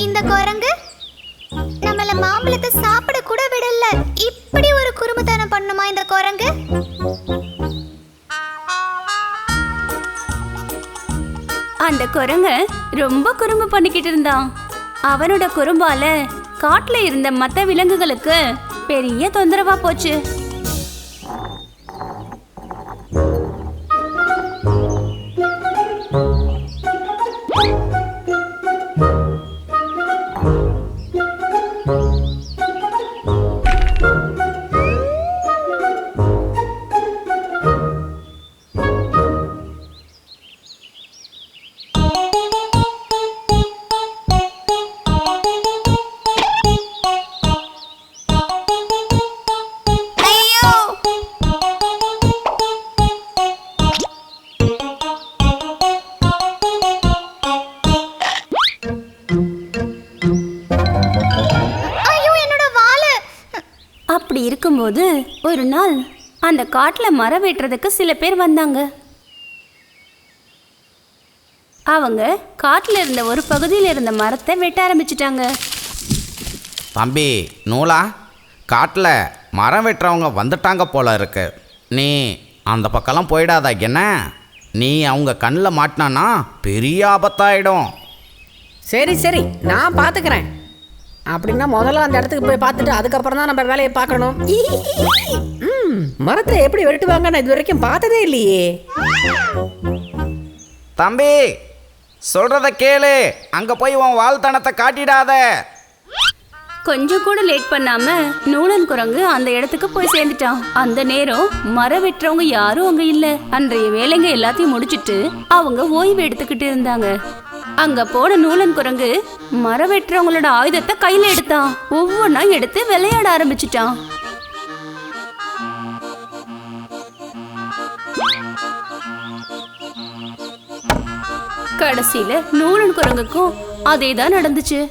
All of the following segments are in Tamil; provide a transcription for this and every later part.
இந்த குரங்கு நம்மள மாம்பழத்தை சாப்பிட கூட விடல. இப்படி ஒரு குறும்புத்தனம் பண்ணுமா இந்த குரங்கு? அந்த குரங்க ரொம்ப குறும்பு பண்ணிக்கிட்டு இருந்தான். அவனோட குறும்பால காட்டுல இருந்த மற்ற விலங்குகளுக்கு பெரிய தொந்தரவா போச்சு. அப்படி இருக்கும்போது ஒரு நாள் அந்த காட்டுல மரம் வெட்டுறதுக்கு சில பேர் வந்தாங்க. அவங்க காட்டுல இருந்த ஒரு பகுதியில் இருந்த மரத்தை வெட்ட ஆரம்பிச்சிட்டாங்க. தம்பி நூலா, காட்டில் மரம் வெட்டுறவங்க வந்துட்டாங்க போல இருக்கு. நீ அந்த பக்கம்லாம் போயிடாத. என்ன நீ அவங்க கண்ணில் மாட்டினானா பெரிய ஆபத்தாயிடும். சரி சரி, நான் பார்த்துக்கிறேன். அப்படின்னா முதல்ல அந்த இடத்துக்கு போய் பார்த்துட்டு அதுக்கப்புறம் தான் நம்ம வேலையை பார்க்கணும். மரத்தை எப்படி வெட்டுவாங்க நான் இது வரைக்கும் பார்த்ததே இல்லையே. தம்பி சொல்றத கேளு, அங்க போய் உன் வாழ்த்தனத்தை காட்டிடாத. கொஞ்சம் கூட லேட் பண்ணாம நூலன் குரங்கு அந்த இடத்துக்கு போய் சேர்ந்துட்டான். அந்த நேரம் மரம் வெட்டுறவங்க யாரும் அங்க இல்ல. அன்றைய வேலைங்க எல்லாத்தையும் முடிச்சிட்டு அவங்க ஓய்வு எடுத்துக்கிட்டு இருந்தாங்க. அங்க போன நூலன் குரங்கு மரம் வெட்டுறவங்களோட ஆயுதத்தை கையில எடுத்தான். ஒவ்வொன்னா எடுத்து விளையாட ஆரம்பிச்சிட்டான். கடைசியில நூலன் குரங்குக்கும் அதேதான் நடந்துச்சு.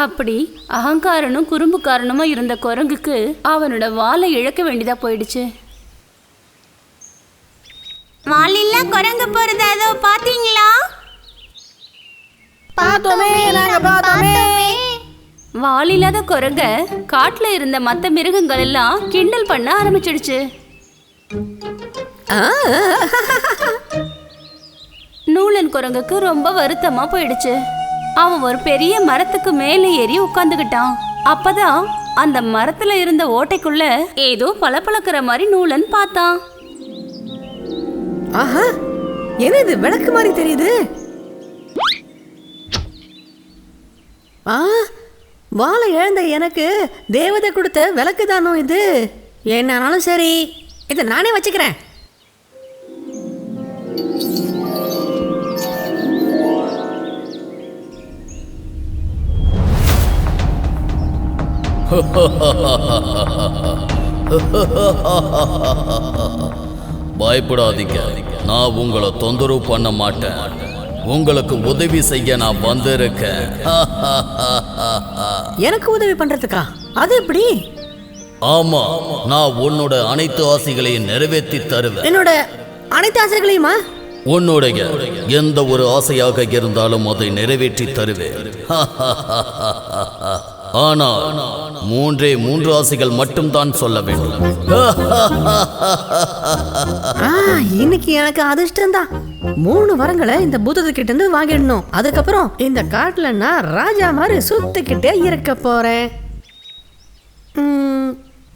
அப்படி அகங்காரனும் குறும்புக்காரனுமா இருந்த குரங்குக்கு அவனோட வாளை இழக்க வேண்டியதா போயிடுச்சு. வாலில்ல குரங்கு போறது அதோ பாத்தீங்களா? வாலில்லாத குரங்க காட்டுல இருந்த மற்ற மிருகங்கள் எல்லாம் கிண்டல் பண்ண ஆரம்பிச்சிடுச்சு. நூலன் குரங்குக்கு ரொம்ப வருத்தமா போயிடுச்சு. அவன் ஒரு பெரிய மரத்துக்கு மேலே ஏறி உட்கார்ந்துகிட்டான். அப்பதான் அந்த மரத்துல இருந்த ஓட்டைக்குள்ள ஏதோ பளபளக்கிற மாதிரி நூலன் பார்த்தான். ஆஹா, என்னது விளக்கு மாதிரி தெரியுது? வாழை இழந்த எனக்கு தேவதை கொடுத்த விளக்கு தானோ இது? என்னானாலும் சரி, இதை நானே வச்சுக்கிறேன். பயப்படாதீங்க, நான் உங்களை தொந்தரவு பண்ண மாட்டேன். உங்களுக்கு உதவி செய்ய நான் வந்திருக்கேன். எனக்கு உதவி பண்றதுக்கா? அது எப்படி? ஆமா, நான் உன்னோட அனைத்து ஆசைகளையும் நிறைவேற்றி தருவேன். என்னோட அனைத்து ஆசைகளையுமா? உன்னுடைய எந்த ஒரு ஆசையாக இருந்தாலும் அதை நிறைவேற்றி தருவேன். ஆனால் 3 ஆசைகள் மட்டும்தான் சொல்ல வேண்டும். இன்னைக்கு எனக்கு அதிர்ஷ்டம் தான். 3 வரங்களை இந்த பூதத்துக்கிட்ட இருந்து வாங்கிடணும். அதுக்கப்புறம் இந்த காட்டுல நான் ராஜா மாதிரி சுத்திக்கிட்டே இருக்க போறேன்.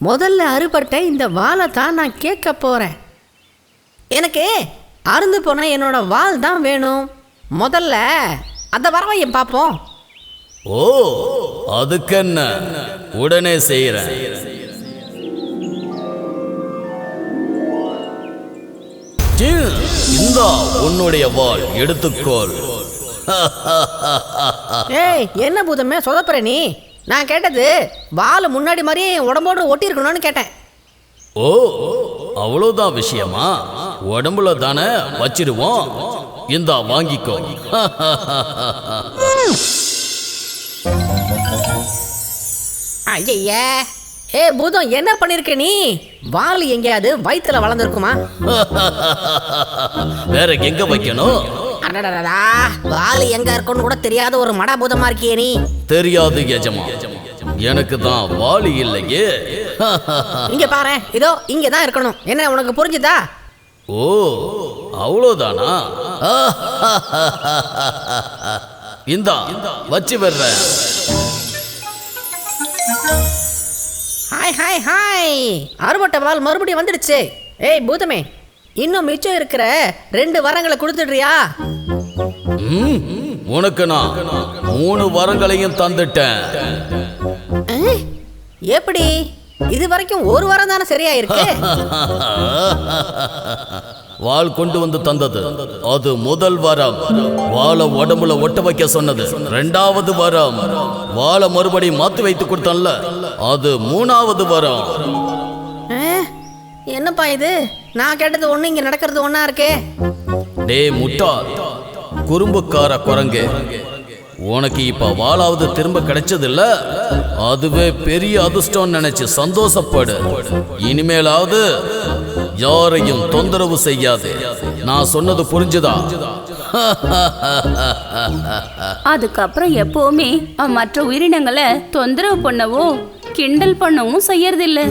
முதல்ல அறுபட்ட இந்த வாளை தான் நான் கேட்க போறேன். எனக்கு அருந்து போன என்னோட வாள் தான் வேணும். முதல்ல அந்த வரவையும் பார்ப்போம். ஓ, அதுக்கென்ன, உடனே செய்யறேன். இந்தா உன்னுடைய வாள், எடுத்துக்கோள். ஏய், என்ன பூதமே சொதப்புற நீ? நான் கேட்டது வாள் முன்னாடி மாதிரியே உடம்போடு ஒட்டி இருக்கணும்னு கேட்டேன். ஓ, அவ்வளவுதான் விஷயமா? உடம்புல தானே வச்சிருவோம். இந்தா வாங்கிக்கோ. ஐயா, ஏ பூதம், என்ன பண்ணிருக்க நீ? வால் எங்கேயாவது வயித்துல வளர்ந்துருக்குமா? வேற எங்க வைக்கணும்? அடடடடா, வால் எங்க இருக்குன்னு கூட தெரியாத ஒரு மடாபூதமா இருக்கியே நீ. தெரியாது எஜமா, எனக்கு தான் வாலி இல்லையே. இங்க பாரு, இதோ இங்க தான் இருக்கணும். என்ன உனக்கு புரிஞ்சுதா? ஓ, அவ்வளோதானா? இந்தா வச்சு வர்றேன். ஹாய் ஹாய் ஹாய், அறுபட்ட வால் மறுபடியும் வந்துடுச்சு. ஏய் பூதமே, இன்னும் மிச்சம் இருக்கிற 2 வரங்களை கொடுத்துடுறியா? உனக்கு நான் 3 வரங்களையும் தந்துட்டேன். எப்படி? இது வரைக்கும் ஒரு வாரம் தானே சரியா இருக்கு. வாள் கொண்டு வந்து தந்தது அது முதல் வரம். வாளை உடம்புல ஒட்ட வைக்க சொன்னது 2வது வரம். வாளை மறுபடியும் மாத்தி வைத்து கொடுத்தல, அது 3வது வரம். என்னப்பா இது? நான் கேட்டது ஒண்ணு, இங்க நடக்கிறது ஒண்ணா இருக்கே. டே முட்டாள் குறும்புக்கார குரங்கு, உனக்கு இப்ப வாளாவது திரும்ப கிடைச்சது இல்ல, அதுவே பெரிய அதிர்ஷ்டம் நினைச்சு சந்தோஷப்படு. இனிமேலாவது யாரையும் தொந்தரவு செய்யாது. நான் சொன்னது புரிஞ்சுதா? அதுக்கப்புறம் எப்பவுமே மற்ற உயிரினங்களை தொந்தரவு பண்ணவும் கிண்டல் பண்ணவும் செய்யறதில்ல.